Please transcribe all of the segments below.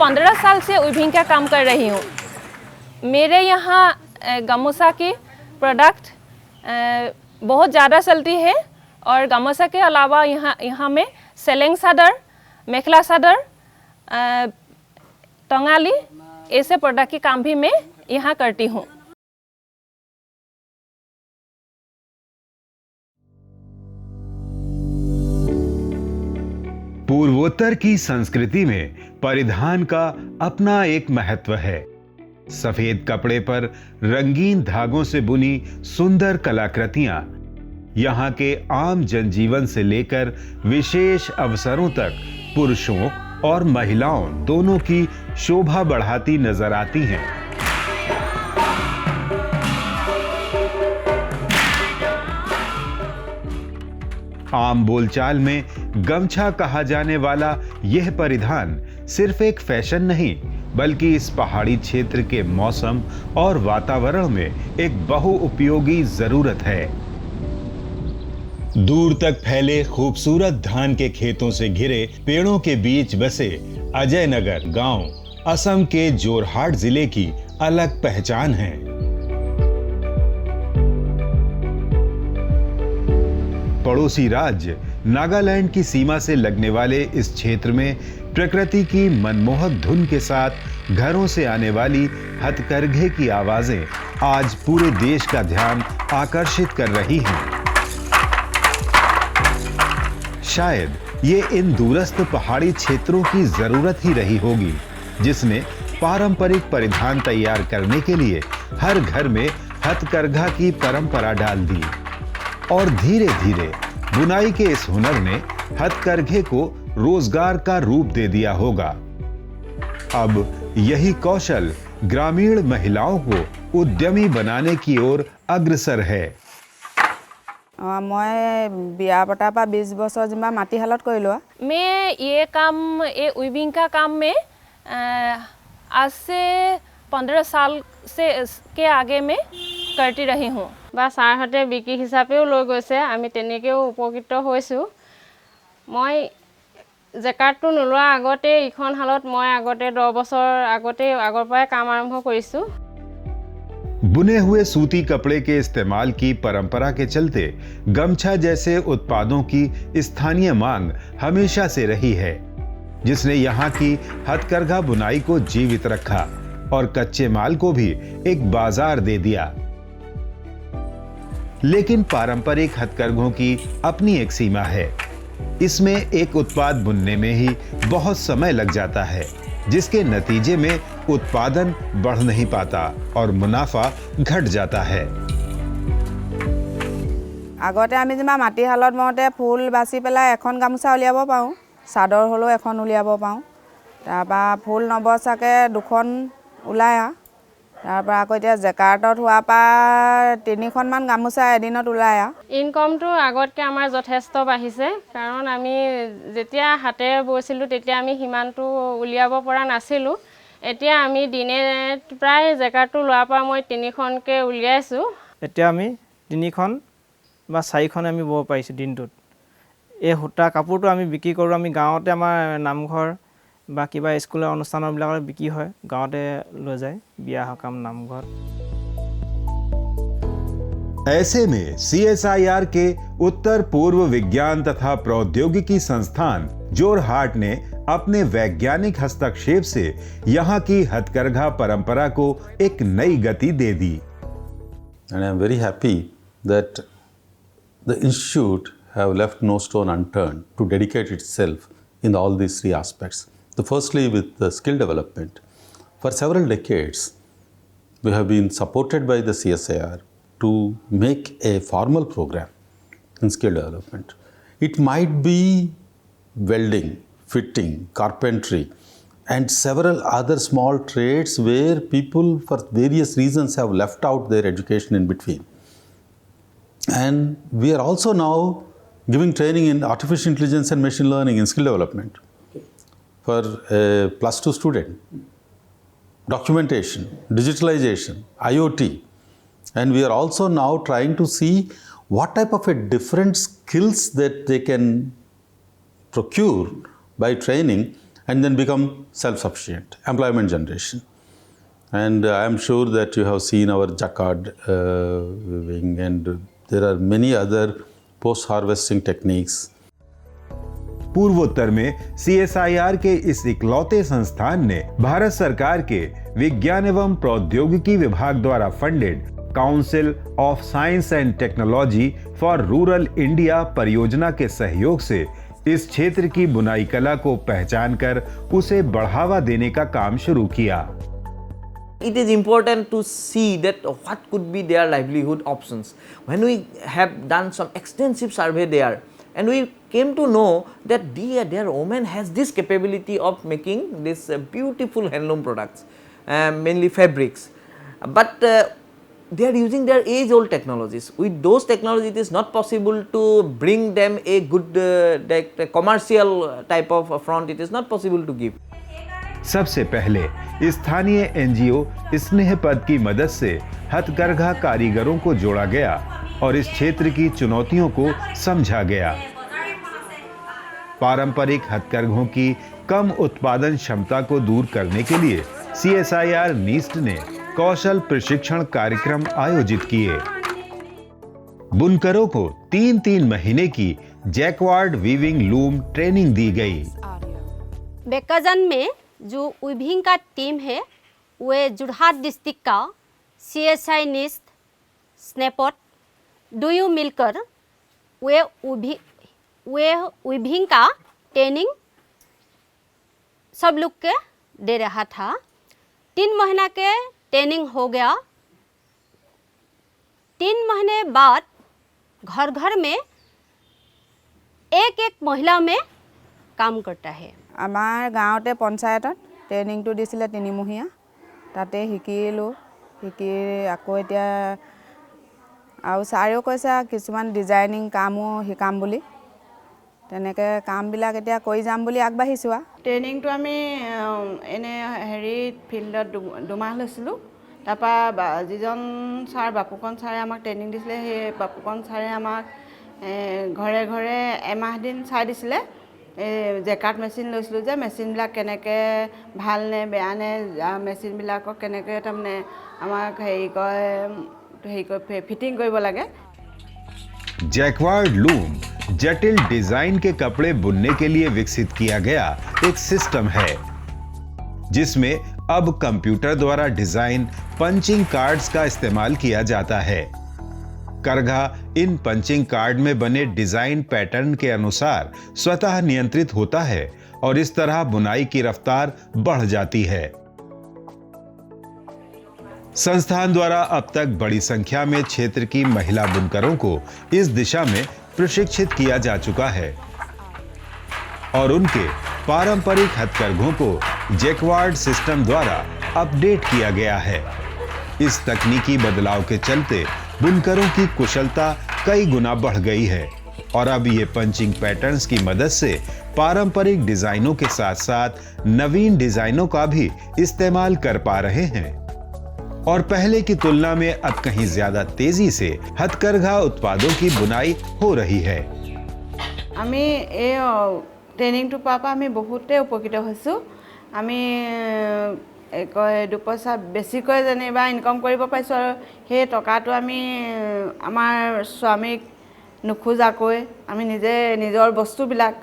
15 साल से वीविंग का काम कर रही हूँ। मेरे यहाँ गामोसा की प्रोडक्ट बहुत ज़्यादा चलती है और गामोसा के अलावा यहाँ में सेलेंग चादर, मेखला चादर, टंगाली ऐसे प्रोडक्ट के काम भी मैं यहाँ करती हूँ। पूर्वोत्तर की संस्कृति में परिधान का अपना एक महत्व है। सफेद कपड़े पर रंगीन धागों से बुनी सुंदर कलाकृतियां यहाँ के आम जनजीवन से लेकर विशेष अवसरों तक पुरुषों और महिलाओं दोनों की शोभा बढ़ाती नजर आती हैं। आम बोलचाल में गमछा कहा जाने वाला यह परिधान सिर्फ एक फैशन नहीं, बल्कि इस पहाड़ी क्षेत्र के मौसम और वातावरण में एक बहुउपयोगी जरूरत है। दूर तक फैले खूबसूरत धान के खेतों से घिरे पेड़ों के बीच बसे अजयनगर गांव असम के जोरहाट जिले की अलग पहचान है। पड़ोसी राज्य नागालैंड की सीमा से लगने वाले इस क्षेत्र में प्रकृति की मनमोहक धुन के साथ घरों से आने वाली हथकरघे की आवाजें आज पूरे देश का ध्यान आकर्षित कर रही हैं। शायद ये इन दूरस्थ पहाड़ी क्षेत्रों की जरूरत ही रही होगी, जिसने पारंपरिक परिधान तैयार करने के लिए हर घर में हथकरघा की परंपरा डाल दी और धीरे धीरे बुनाई के इस हुनर ने हथकरघे को रोजगार का रूप दे दिया होगा। अब यही कौशल ग्रामीण महिलाओं को उद्यमी बनाने की ओर अग्रसर है। मैं बिया पता पा 20 बছৰ जिम्मा माटी हालत কৰিলো। मैं ये काम, ये वीविंग का काम में आज से 15 साल से के आगे में करती रही हूँ। বা ছাৰহঁতে বিকি হিচাপেও লৈ গৈছে, আমি তেনেকৈও উপকৃত হৈছোঁ। মই জেকাৰ্ডটো নোলোৱা আগতে ইখন হালত মই আগতে 10 বছৰ আগৰ পৰাই কাম আৰম্ভ কৰিছোঁ। बुने हुए सूती कपड़े के इस्तेमाल की परंपरा के चलते गमछा जैसे उत्पादों की स्थानीय मांग हमेशा से रही है, जिसने यहाँ की हथकरघा बुनाई को जीवित रखा और कच्चे माल को भी एक बाजार दे दिया। लेकिन पारंपरिक हथकरघों की अपनी एक सीमा है। इसमें एक उत्पाद बुनने में ही बहुत समय लग जाता है, जिसके नतीजे में उत्पादन बढ़ नहीं पाता और मुनाफा घट जाता है। আগতে আমি যেমা মাটি হালত মতে ফুল বাছি পেলাই এখন গামোচা উলিয়াব পাওঁ, চাদৰ হলো এখন উলিয়াব পাওঁ। তাৰপা ফুল নবছাকে দুখন উলায়া। তাৰপা আকৌ এতিয়া জেকাৰ্টত হোৱা পা 3খন মান গামোচা এদিনত উলায়া। ইনকামটো আগতকৈ আমাৰ যথেষ্ট বাঢ়িছে, কাৰণ আমি যেতিয়া হাতেৰে বৈছিলোঁ তেতিয়া আমি সিমানটো উলিয়াব পৰা নাছিলোঁ। এতিয়া আমি দিনে প্ৰায় জেকাৰ্টটো লোৱাৰ পৰা মই 3খনকৈ উলিয়াইছোঁ। এতিয়া আমি 3খন বা 4খন আমি বব পাৰিছোঁ দিনটোত। এই সূতা কাপোৰটো আমি বিক্ৰী কৰোঁ, আমি গাঁৱতে আমাৰ নামঘৰ বা কিবা স্কুলৰ অনুষ্ঠানবিলাকত বিক্ৰী হয়, গাঁৱতে লৈ যায় বিয়া সকাম নামঘৰ। ऐसे में CSIR के उत्तर पूर्व विज्ञान तथा प्रौद्योगिकी संस्थान जोरहाट ने अपने वैज्ञानिक हस्तक्षेप से यहाँ की हथकरघा परंपरा को एक नई गति दे दी। And I am very happy that the institute have left no stone unturned to dedicate itself in all these 3 aspects. So firstly, with the skill development. For several decades, we have been supported by the CSIR to make a formal program in skill development. It might be welding, fitting, carpentry, and several other small trades where people for various reasons have left out their education in between. And we are also now giving training in artificial intelligence and machine learning in skill development for a +2 student. Documentation, digitalization, IoT. And we are also now trying to see what type of a different skills that they can procure by training and then become self-sufficient, employment generation. And I am sure that you have seen our jacquard weaving, and there are many other post-harvesting techniques. पूर्वोत्तर में CSIR के इस इकलौते संस्थान ने भारत सरकार के विज्ञान एवं प्रौद्योगिकी विभाग द्वारा funded council of science and technology for rural India परियोजना के सहयोग से इस क्षेत्र की बुनाई कला को पहचान कर उसे बढ़ावा देने का काम शुरू किया। It is important to see that what could be their livelihood options. When we have done some extensive survey there, and we came to know that their women has this capability of making this beautiful handloom products, mainly fabrics, but they are using their age-old technologies. With those technologies, it is not possible to bring them a good commercial type of front. It is not possible to give. सबसे पहले स्थानीय NGO स्नेह पद की मदद से हथकरघा कारीगरों को जोड़ा गया और इस क्षेत्र की चुनौतियों को समझा गया। पारंपरिक हथकरघों की कम उत्पादन क्षमता को दूर करने के लिए CSIR नीस्ट ने कौशल प्रशिक्षण कार्यक्रम आयोजित किए। बुनकरों को 3-3 महीने की जैक्वार्ड वीविंग लूम ट्रेनिंग दी गई। बेकाजन में जो वीविंग का टीम है वे जोरहाट डिस्ट्रिक्ट का CSI नीस्ट स्नेपॉट डूयू मिलकर वे वीविंग का ट्रेनिंग सब लोग के दे रहा था। 3 महीना के ट्रेनिंग हो गया। 3 महीने बाद घर घर में एक महिला में काम करता है। আমাৰ গাঁৱতে পঞ্চায়তত ট্ৰেইনিংটো দিছিলে 3 মহীয়া, তাতে শিকিলোঁ। শিকি আকৌ এতিয়া আৰু ছাৰেও কৈছে কিছুমান ডিজাইনিং কামো শিকাম বুলি, তেনেকৈ কামবিলাক এতিয়া কৰি যাম বুলি আগবাঢ়িছোঁ। ট্ৰেইনিংটো আমি এনে ফিল্ডত 2 মাহ লৈছিলোঁ। তাৰপৰা যিজন ছাৰ বাপুকণ ছাৰে আমাক ট্ৰেইনিং দিছিলে, সেই বাপুকণ ছাৰে আমাক ঘৰে ঘৰে এমাহ দিন চাই দিছিলে। জেকাৰ্ড মেচিন লৈছিলোঁ যে মেচিনবিলাক কেনেকৈ ভাল নে বেয়া নে, মেচিনবিলাকক কেনেকৈ তাৰমানে আমাক ফিটিং কৰিব লাগে। जैक्वार्ड लूम जटिल डिजाइन के कपड़े बुनने के लिए विकसित किया गया एक सिस्टम है, जिसमें अब कंप्यूटर द्वारा डिजाइन पंचिंग कार्ड्स का इस्तेमाल किया जाता है। करघा इन पंचिंग कार्ड में बने डिजाइन पैटर्न के अनुसार स्वतः नियंत्रित होता है और इस तरह बुनाई की रफ्तार बढ़ जाती है। संस्थान द्वारा अब तक बड़ी संख्या में क्षेत्र की महिला बुनकरों को इस दिशा में प्रशिक्षित किया जा चुका है और उनके पारंपरिक हथकरघों को जैक्वार्ड सिस्टम द्वारा अपडेट किया गया है। इस तकनीकी बदलाव के चलते बुनकरों की कुशलता कई गुना बढ़ गई है और अब ये पंचिंग पैटर्न्स की मदद से पारंपरिक डिजाइनों के साथ साथ नवीन डिजाइनों का भी इस्तेमाल कर पा रहे हैं और पहले की तुलना में अब कहीं ज्यादा तेजी से हथकरघा उत्पादों की बुनाई हो रही है। আমি এই ট্ৰেইনিংটো পোৱাৰ পৰা আমি বহুতেই উপকৃত হৈছোঁ। আমি দুপইচা বেছিকৈ যেনিবা ইনকাম কৰিব পাৰিছোঁ আৰু সেই টকাটো আমি আমাৰ স্বামীক নোখোজাকৈ আমি নিজে নিজৰ বস্তুবিলাক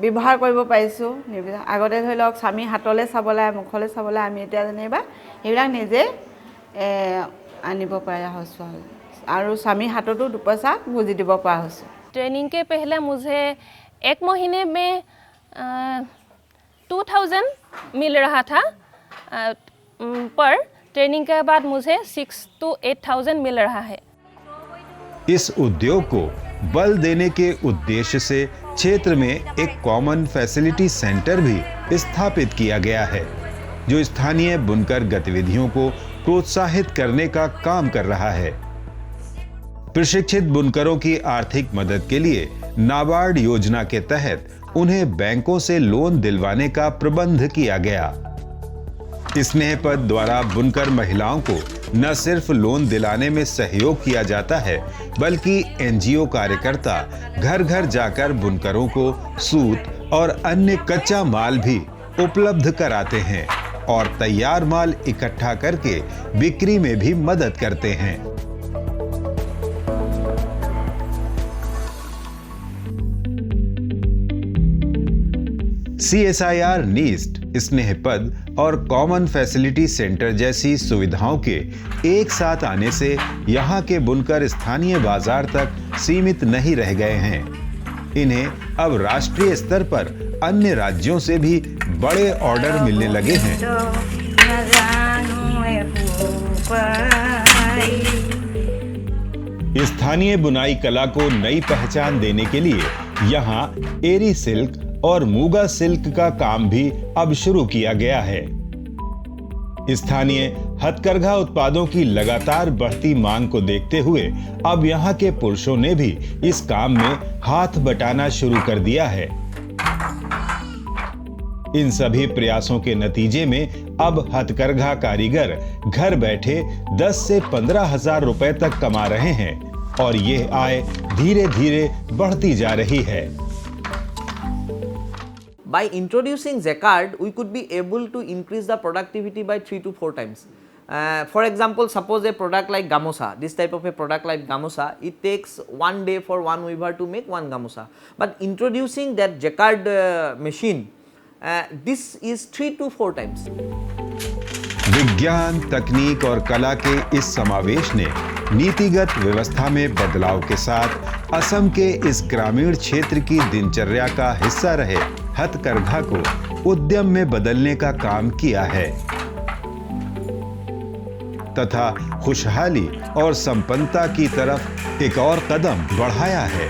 ব্যৱহাৰ কৰিব পাৰিছোঁ। আগতে ধৰি লওক স্বামী হাতলৈ চাবলৈ মুখলৈ চাবলৈ আমি এতিয়া যেনিবা সেইবিলাক নিজে আনিব পৰা হৈছোঁ আৰু স্বামী হাততো দুপইচা গুজি দিব পৰা হৈছোঁ। ट्रेनिंग के पहले मुझे 1 महीने में 2000 मिल रहा था, पर ट्रेनिंग के बाद मुझे 6 to 8000 मिल रहा है। इस उद्योग को बल देने के उद्देश्य से क्षेत्र में एक कॉमन फैसिलिटी सेंटर भी स्थापित किया गया है, जो स्थानीय बुनकर गतिविधियों को प्रोत्साहित करने का काम कर रहा है। प्रशिक्षित बुनकरों की आर्थिक मदद के लिए नाबार्ड योजना के तहत उन्हें बैंकों से लोन दिलवाने का प्रबंध किया गया। स्नेह पद द्वारा बुनकर महिलाओं को न सिर्फ लोन दिलाने में सहयोग किया जाता है, बल्कि NGO कार्यकर्ता घर घर जाकर बुनकरों को सूत और अन्य कच्चा माल भी उपलब्ध कराते हैं और तैयार माल इकट्ठा करके बिक्री में भी मदद करते हैं। CSIR नीस्ट, स्नेह पद और कॉमन फैसिलिटी सेंटर जैसी सुविधाओं के एक साथ आने से यहाँ के बुनकर स्थानीय बाजार तक सीमित नहीं रह गए हैं। इन्हें अब राष्ट्रीय स्तर पर अन्य राज्यों से भी बड़े ऑर्डर मिलने लगे हैं। स्थानीय बुनाई कला को नई पहचान देने के लिए यहाँ एरी सिल्क और मूगा सिल्क का काम भी अब शुरू किया गया है। स्थानीय हथकरघा उत्पादों की लगातार बढ़ती मांग को देखते हुए अब यहाँ के पुरुषों ने भी इस काम में हाथ बटाना शुरू कर दिया है। इन सभी प्रयासों के नतीजे में अब हथकरघा कारीगर घर बैठे 10 से 15 हजार रुपए तक कमा रहे हैं और यह आय धीरे धीरे बढ़ती जा रही है। By introducing Jacquard, we could be able to increase the productivity by 3 to 4 times. For example, suppose a product like gamusa, this type of a product like gamusa, it takes 1 day for one weaver to make one gamusa. But introducing that Jacquard machine, this is 3 to 4 times. विज्ञान, तकनीक और कला के इस समावेश ने नीतिगत व्यवस्था में बदलाव के साथ असम के इस ग्रामीण क्षेत्र की दिनचर्या का हिस्सा रहे हथकरघा को उद्यम में बदलने का काम किया है तथा खुशहाली और संपन्नता की तरफ एक और कदम बढ़ाया है।